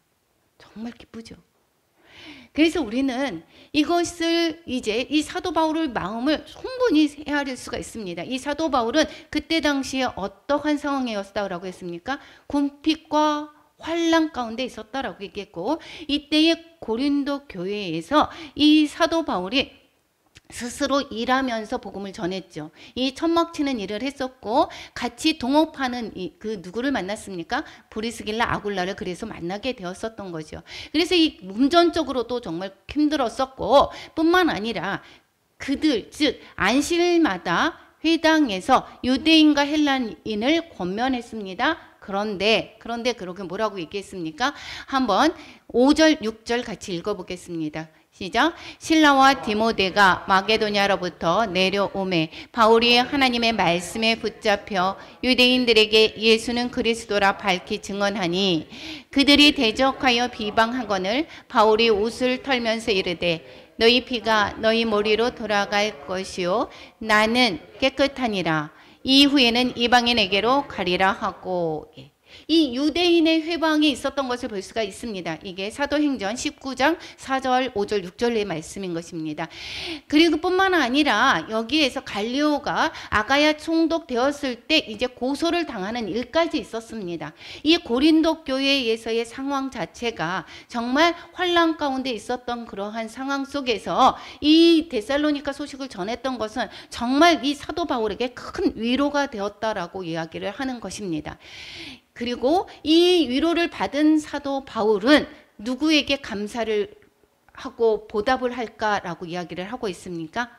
정말 기쁘죠. 그래서 우리는 이것을 이제 이 사도 바울의 마음을 충분히 헤아릴 수가 있습니다. 이 사도 바울은 그때 당시에 어떠한 상황이었다고 했습니까? 궁핍과 환난 가운데 있었다라고 얘기했고, 이때의 고린도 교회에서 이 사도 바울이 스스로 일하면서 복음을 전했죠. 이 천막 치는 일을 했었고 같이 동업하는 그 누구를 만났습니까? 브리스길라 아굴라를 그래서 만나게 되었었던 거죠. 그래서 이 금전적으로도 정말 힘들었었고 뿐만 아니라 그들 즉 안식일마다 회당에서 유대인과 헬라인을 권면했습니다. 그런데 그렇게 뭐라고 얘기했습니까? 한번 5절 6절 같이 읽어보겠습니다. 시작. 실라와 디모데가 마게도냐로부터 내려오매 바울이 하나님의 말씀에 붙잡혀 유대인들에게 예수는 그리스도라 밝히 증언하니 그들이 대적하여 비방하거늘 바울이 옷을 털면서 이르되 너희 피가 너희 머리로 돌아갈 것이요 나는 깨끗하니라. 이후에는 이방인에게로 가리라 하고. 이 유대인의 회방이 있었던 것을 볼 수가 있습니다. 이게 사도행전 19장 4절, 5절, 6절의 말씀인 것입니다. 그리고 뿐만 아니라 여기에서 갈리오가 아가야 총독되었을 때 이제 고소를 당하는 일까지 있었습니다. 이 고린도 교회에서의 상황 자체가 정말 환난 가운데 있었던 그러한 상황 속에서 이 데살로니가 소식을 전했던 것은 정말 이 사도 바울에게 큰 위로가 되었다라고 이야기를 하는 것입니다. 그리고 이 위로를 받은 사도 바울은 누구에게 감사를 하고 보답을 할까라고 이야기를 하고 있습니까?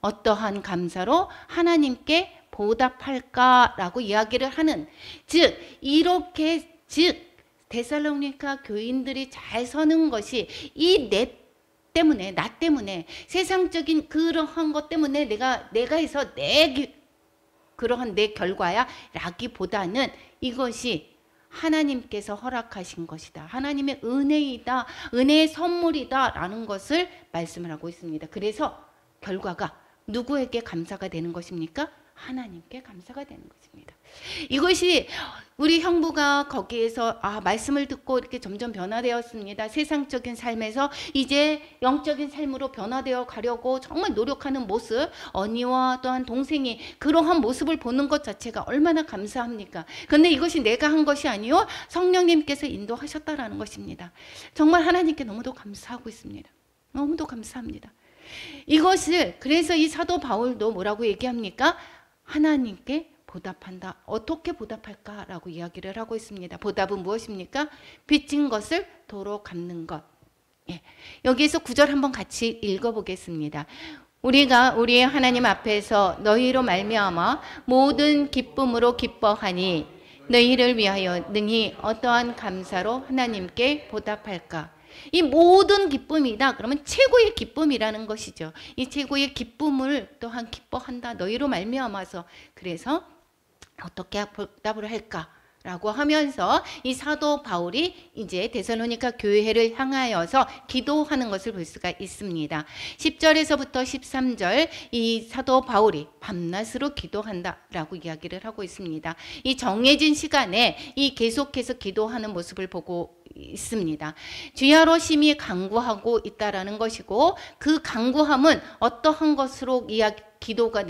어떠한 감사로 하나님께 보답할까라고 이야기를 하는, 즉 데살로니가 교인들이 잘 서는 것이 나 때문에 세상적인 그러한 것 때문에 내가 해서 그러한 내 결과야 라기보다는 이것이 하나님께서 허락하신 것이다. 하나님의 은혜이다. 은혜의 선물이다. 라는 것을 말씀을 하고 있습니다. 그래서 결과가 누구에게 감사가 되는 것입니까? 하나님께 감사가 되는 것입니다. 이것이 우리 형부가 거기에서 말씀을 듣고 이렇게 점점 변화되었습니다. 세상적인 삶에서 이제 영적인 삶으로 변화되어 가려고 정말 노력하는 모습, 언니와 또한 동생이 그러한 모습을 보는 것 자체가 얼마나 감사합니까? 그런데 이것이 내가 한 것이 아니요 성령님께서 인도하셨다라는 것입니다. 정말 하나님께 너무도 감사하고 있습니다. 너무도 감사합니다. 이것을 그래서 이 사도 바울도 뭐라고 얘기합니까? 하나님께 보답한다. 어떻게 보답할까라고 이야기를 하고 있습니다. 보답은 무엇입니까? 빚진 것을 도로 갚는 것. 여기에서 9절 한번 같이 읽어보겠습니다. 우리가 우리의 하나님 앞에서 너희로 말미암아 모든 기쁨으로 기뻐하니 너희를 위하여 능히 어떠한 감사로 하나님께 보답할까? 이 모든 기쁨이다. 그러면 최고의 기쁨이라는 것이죠. 이 최고의 기쁨을 또한 기뻐한다. 너희로 말미암아서. 그래서 어떻게 보답을 할까? 라고 하면서 이 사도 바울이 이제 데살로니가 교회를 향하여서 기도하는 것을 볼 수가 있습니다. 10절에서부터 13절 이 사도 바울이 밤낮으로 기도한다라고 이야기를 하고 있습니다. 이 정해진 시간에 이 계속해서 기도하는 모습을 보고 있습니다. 주야로 심히 간구하고 있다라는 것이고 그 간구함은 어떠한 것으로 기도가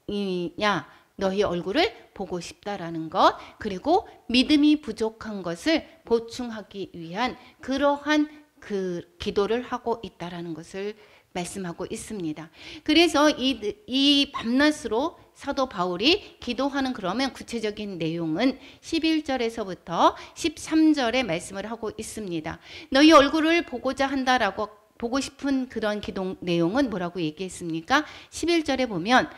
내용이냐? 너희 얼굴을 보고 싶다라는 것, 그리고 믿음이 부족한 것을 보충하기 위한 그러한 그 기도를 하고 있다라는 것을 말씀하고 있습니다. 그래서 이 밤낮으로 사도 바울이 기도하는 그러면 구체적인 내용은 11절에서부터 13절에 말씀을 하고 있습니다. 너희 얼굴을 보고자 한다라고 보고 싶은 그런 기도 내용은 뭐라고 얘기했습니까? 11절에 보면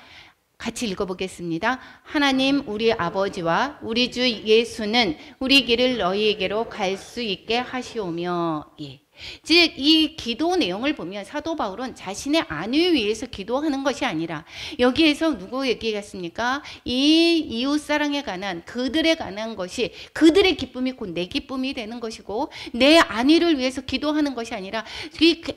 같이 읽어보겠습니다. 하나님 우리 아버지와 우리 주 예수는 우리 길을 너희에게로 갈 수 있게 하시오며. 예. 즉 이 기도 내용을 보면 사도 바울은 자신의 안위를 위해서 기도하는 것이 아니라 여기에서 누구 얘기했습니까? 이 이웃 사랑에 관한 그들에 관한 것이 그들의 기쁨이 곧 내 기쁨이 되는 것이고 내 안위를 위해서 기도하는 것이 아니라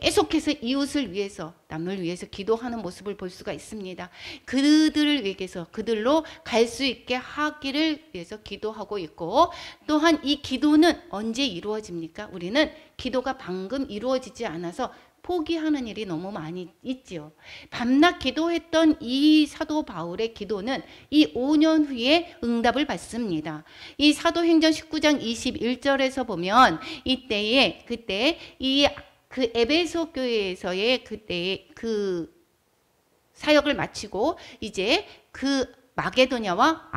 계속해서 이웃을 위해서 남을 위해서 기도하는 모습을 볼 수가 있습니다. 그들을 위해서 그들로 갈 수 있게 하기를 위해서 기도하고 있고 또한 이 기도는 언제 이루어집니까? 우리는 기도가 방금 이루어지지 않아서 포기하는 일이 너무 많이 있지요. 밤낮 기도했던 이 사도 바울의 기도는 이 5년 후에 응답을 받습니다. 이 사도행전 19장 21절에서 보면 그때 이 그 에베소 교회에서의 그때의 그 사역을 마치고 이제 그 마게도냐와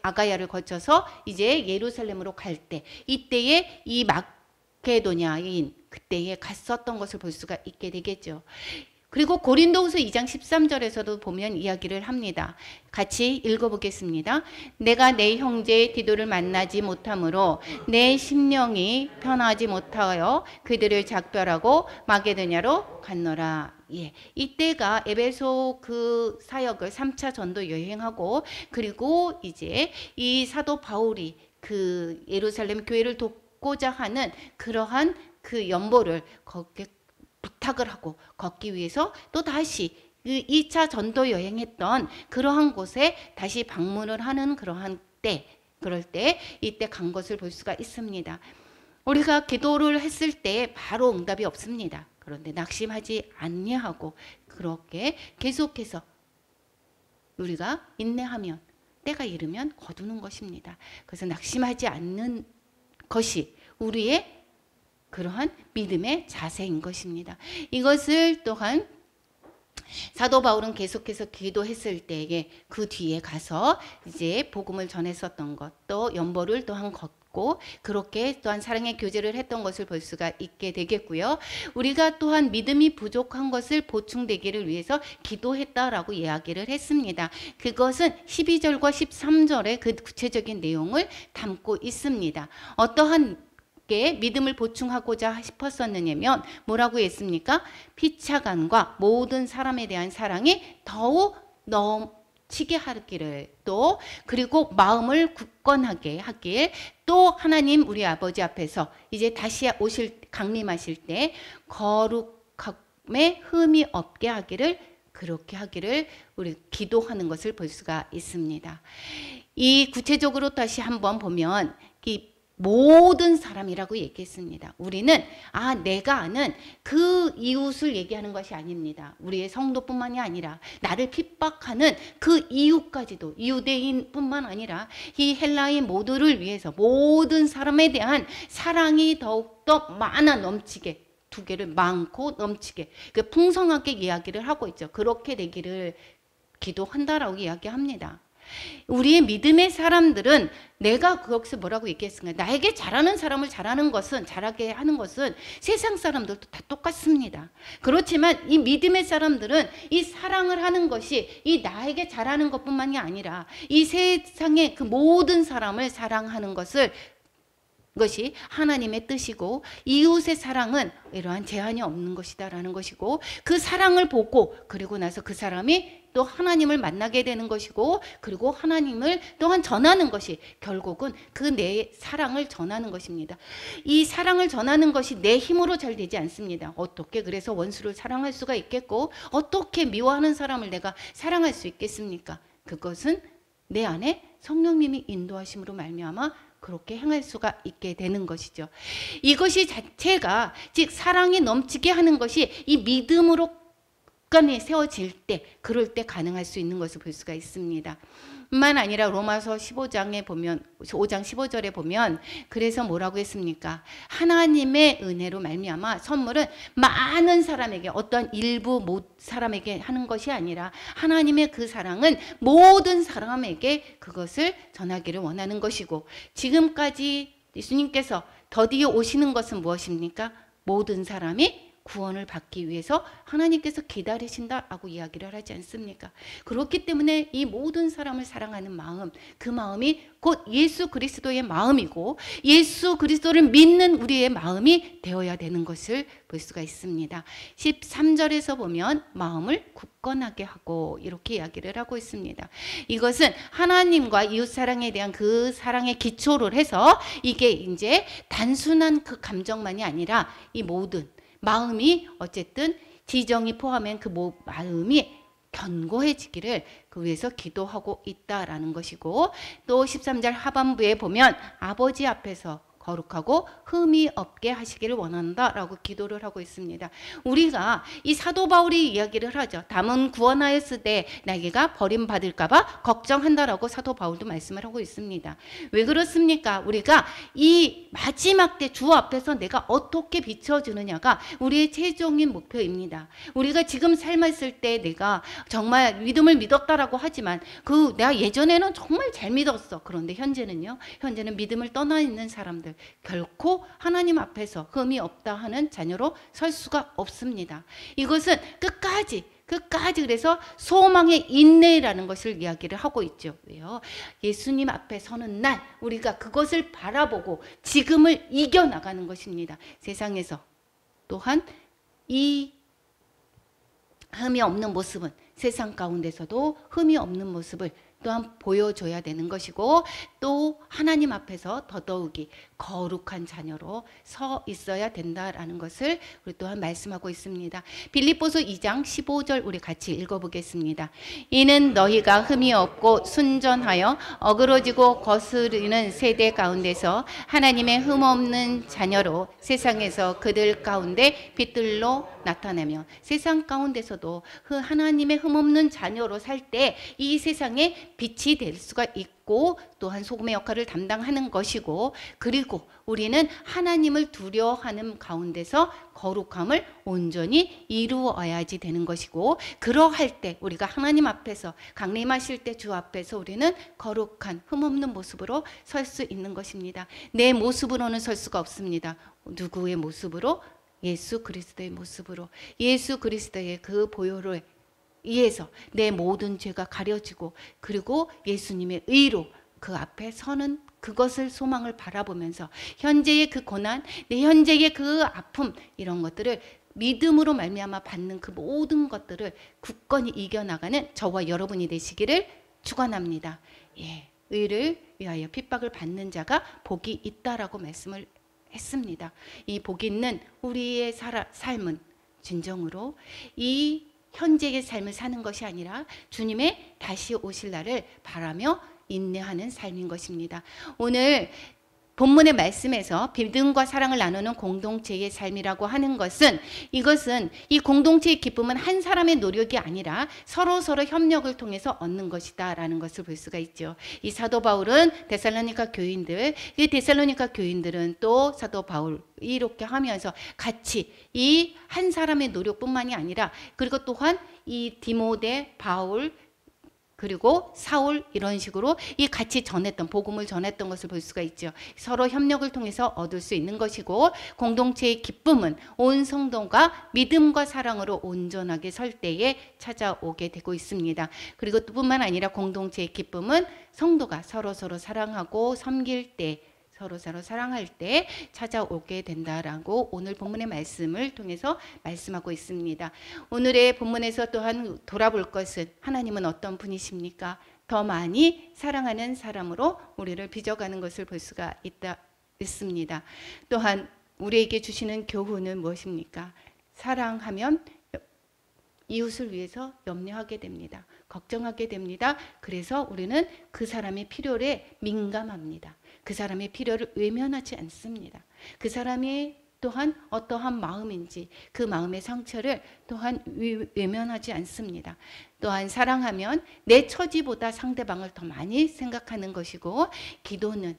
아가야를 거쳐서 이제 예루살렘으로 갈 때 이때에 이 마게도냐인 그때에 갔었던 것을 볼 수가 있게 되겠죠. 그리고 고린도후서 2장 13절에서도 보면 이야기를 합니다. 같이 읽어보겠습니다. 내가 내 형제 디도를 만나지 못하므로 내 심령이 편하지 못하여 그들을 작별하고 마게도냐로 갔노라. 예, 이때가 에베소 그 사역을 3차 전도 여행하고 그리고 이제 이 사도 바울이 그 예루살렘 교회를 돕고자 하는 그러한 그 연보를 거기에 부탁을 하고 걷기 위해서 또 다시 그 2차 전도 여행했던 그러한 곳에 다시 방문을 하는 그럴 때 이때 간 것을 볼 수가 있습니다. 우리가 기도를 했을 때 바로 응답이 없습니다. 그런데 낙심하지 아니하고 그렇게 계속해서 우리가 인내하면 때가 이르면 거두는 것입니다. 그래서 낙심하지 않는 것이 우리의 그러한 믿음의 자세인 것입니다. 이것을 또한 사도 바울은 계속해서 기도했을 때에 그 뒤에 가서 이제 복음을 전했었던 것, 또 연보를 또한 걷고 그렇게 또한 사랑의 교제를 했던 것을 볼 수가 있게 되겠고요. 우리가 또한 믿음이 부족한 것을 보충되기를 위해서 기도했다라고 이야기를 했습니다. 그것은 12절과 13절의 그 구체적인 내용을 담고 있습니다. 어떠한 믿음을 보충하고자 싶었었느냐면 뭐라고 했습니까? 피차간과 모든 사람에 대한 사랑이 더욱 넘치게 하기를 또 그리고 마음을 굳건하게 하길 또 하나님 우리 아버지 앞에서 이제 다시 강림하실 때 거룩함에 흠이 없게 하기를 그렇게 하기를 우리 기도하는 것을 볼 수가 있습니다. 이 구체적으로 다시 한번 보면 이 모든 사람이라고 얘기했습니다. 우리는 내가 아는 그 이웃을 얘기하는 것이 아닙니다. 우리의 성도뿐만이 아니라 나를 핍박하는 그 이웃까지도 유대인뿐만 아니라 이 헬라인 모두를 위해서 모든 사람에 대한 사랑이 더욱더 넘치게 두 개를 많고 넘치게 풍성하게 이야기를 하고 있죠. 그렇게 되기를 기도한다라고 이야기합니다. 우리의 믿음의 사람들은 내가 거기서 뭐라고 얘기했습니까? 나에게 잘하는 사람을 잘하게 하는 것은 세상 사람들도 다 똑같습니다. 그렇지만 이 믿음의 사람들은 이 사랑을 하는 것이 이 나에게 잘하는 것뿐만이 아니라 이 세상의 그 모든 사람을 사랑하는 것이 하나님의 뜻이고, 이웃의 사랑은 이러한 제한이 없는 것이다라는 것이고, 그 사랑을 보고 그리고 나서 그 사람이 또 하나님을 만나게 되는 것이고, 그리고 하나님을 또한 전하는 것이 결국은 그 내 사랑을 전하는 것입니다. 이 사랑을 전하는 것이 내 힘으로 잘 되지 않습니다. 어떻게 그래서 원수를 사랑할 수가 있겠고, 어떻게 미워하는 사람을 내가 사랑할 수 있겠습니까? 그것은 내 안에 성령님이 인도하심으로 말미암아 그렇게 행할 수가 있게 되는 것이죠. 이것이 자체가, 즉 사랑이 넘치게 하는 것이 이 믿음으로 끈이 세워질 때, 그럴 때 가능할 수 있는 것을 볼 수가 있습니다. 뿐만 아니라 로마서 15장에 보면, 5장 15절에 보면 그래서 뭐라고 했습니까? 하나님의 은혜로 말미암아 선물은 많은 사람에게, 어떤 일부 사람에게 하는 것이 아니라 하나님의 그 사랑은 모든 사람에게 그것을 전하기를 원하는 것이고, 지금까지 예수님께서 더디어 오시는 것은 무엇입니까? 모든 사람이 구원을 받기 위해서 하나님께서 기다리신다라고 이야기를 하지 않습니까? 그렇기 때문에 이 모든 사람을 사랑하는 마음, 그 마음이 곧 예수 그리스도의 마음이고, 예수 그리스도를 믿는 우리의 마음이 되어야 되는 것을 볼 수가 있습니다. 13절에서 보면 마음을 굳건하게 하고 이렇게 이야기를 하고 있습니다. 이것은 하나님과 이웃 사랑에 대한 그 사랑의 기초를 해서, 이게 이제 단순한 그 감정만이 아니라 이 모든 마음이 어쨌든 지정이 포함한 그 마음이 견고해지기를 그 위해서 기도하고 있다라는 것이고, 또 13절 하반부에 보면 아버지 앞에서 거룩하고 흠이 없게 하시기를 원한다라고 기도를 하고 있습니다. 우리가 이 사도 바울이 이야기를 하죠. 담은 구원하였을 때 나에게가 버림받을까 봐 걱정한다라고 사도 바울도 말씀을 하고 있습니다. 왜 그렇습니까? 우리가 이 마지막 때 주 앞에서 내가 어떻게 비춰주느냐가 우리의 최종인 목표입니다. 우리가 지금 삶았을 때 내가 정말 믿음을 믿었다라고 하지만 내가 예전에는 정말 잘 믿었어. 그런데 현재는 믿음을 떠나 있는 사람들, 결코 하나님 앞에서 흠이 없다 하는 자녀로 설 수가 없습니다. 이것은 끝까지 그래서 소망의 인내라는 것을 이야기를 하고 있죠. 왜요? 예수님 앞에 서는 날 우리가 그것을 바라보고 지금을 이겨나가는 것입니다. 세상에서 또한 이 흠이 없는 모습은, 세상 가운데서도 흠이 없는 모습을 또한 보여줘야 되는 것이고, 또 하나님 앞에서 더더욱이 거룩한 자녀로 서 있어야 된다라는 것을 우리 또한 말씀하고 있습니다. 빌립보서 2장 15절 우리 같이 읽어보겠습니다. 이는 너희가 흠이 없고 순전하여 어그러지고 거스르는 세대 가운데서 하나님의 흠 없는 자녀로 세상에서 그들 가운데 빛들로 나타내며, 세상 가운데서도 하나님의 흠 없는 자녀로 살 때 이 세상에 빛이 될 수가 있고, 또한 소금의 역할을 담당하는 것이고, 그리고 우리는 하나님을 두려워하는 가운데서 거룩함을 온전히 이루어야지 되는 것이고, 그러할 때 우리가 하나님 앞에서 강림하실 때 주 앞에서 우리는 거룩한 흠없는 모습으로 설 수 있는 것입니다. 내 모습으로는 설 수가 없습니다. 누구의 모습으로? 예수 그리스도의 모습으로, 예수 그리스도의 그 보혈을 의해서 내 모든 죄가 가려지고, 그리고 예수님의 의로 그 앞에 서는 그것을 소망을 바라보면서 현재의 그 고난, 내 현재의 그 아픔, 이런 것들을 믿음으로 말미암아 받는 그 모든 것들을 굳건히 이겨나가는 저와 여러분이 되시기를 축원합니다. 의를 위하여 핍박을 받는 자가 복이 있다라고 말씀을 했습니다. 이 복이 있는 우리의 삶은 진정으로 이 현재의 삶을 사는 것이 아니라 주님의 다시 오실 날을 바라며 인내하는 삶인 것입니다. 오늘 본문의 말씀에서 믿음과 사랑을 나누는 공동체의 삶이라고 하는 것은, 이것은 이 공동체의 기쁨은 한 사람의 노력이 아니라 서로 협력을 통해서 얻는 것이다 라는 것을 볼 수가 있죠. 이 사도 바울은 데살로니가 교인들, 이 데살로니가 교인들은 또 사도 바울 이렇게 하면서 같이 이 한 사람의 노력뿐만이 아니라, 그리고 또한 이 디모데, 바울, 그리고 사울 이런 식으로 이 같이 전했던 복음을 전했던 것을 볼 수가 있죠. 서로 협력을 통해서 얻을 수 있는 것이고 공동체의 기쁨은 온 성도가 믿음과 사랑으로 온전하게 설 때에 찾아오게 되고 있습니다. 그리고 또 뿐만 아니라 공동체의 기쁨은 성도가 서로서로 사랑하고 섬길 때 서로서로 사랑할 때 찾아오게 된다라고 오늘 본문의 말씀을 통해서 말씀하고 있습니다. 오늘의 본문에서 또한 돌아볼 것은 하나님은 어떤 분이십니까? 더 많이 사랑하는 사람으로 우리를 빚어가는 것을 볼 수가 있습니다. 또한 우리에게 주시는 교훈은 무엇입니까? 사랑하면 이웃을 위해서 염려하게 됩니다. 걱정하게 됩니다. 그래서 우리는 그 사람의 필요에 민감합니다. 그 사람의 필요를 외면하지 않습니다. 그 사람이 또한 어떠한 마음인지 그 마음의 상처를 또한 외면하지 않습니다. 또한 사랑하면 내 처지보다 상대방을 더 많이 생각하는 것이고 기도는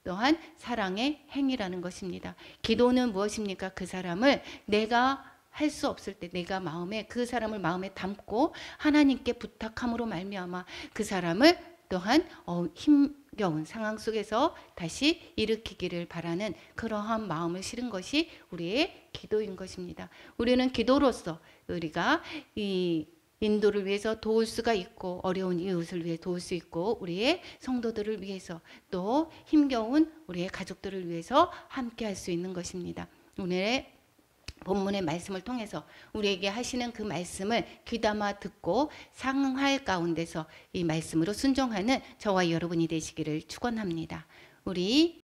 또한 사랑의 행위라는 것입니다. 기도는 무엇입니까? 그 사람을 내가 할 수 없을 때 내가 그 사람을 마음에 담고 하나님께 부탁함으로 말미암아 그 사람을 또한 힘겨운 상황 속에서 다시 일으키기를 바라는 그러한 마음을 실은 것이 우리의 기도인 것입니다. 우리는 기도로서 우리가 이 인도를 위해서 도울 수가 있고 어려운 이웃을 위해 도울 수 있고 우리의 성도들을 위해서 또 힘겨운 우리의 가족들을 위해서 함께 할 수 있는 것입니다. 오늘의 본문의 말씀을 통해서 우리에게 하시는 그 말씀을 귀담아 듣고 상할 가운데서 이 말씀으로 순종하는 저와 여러분이 되시기를 축원합니다. 우리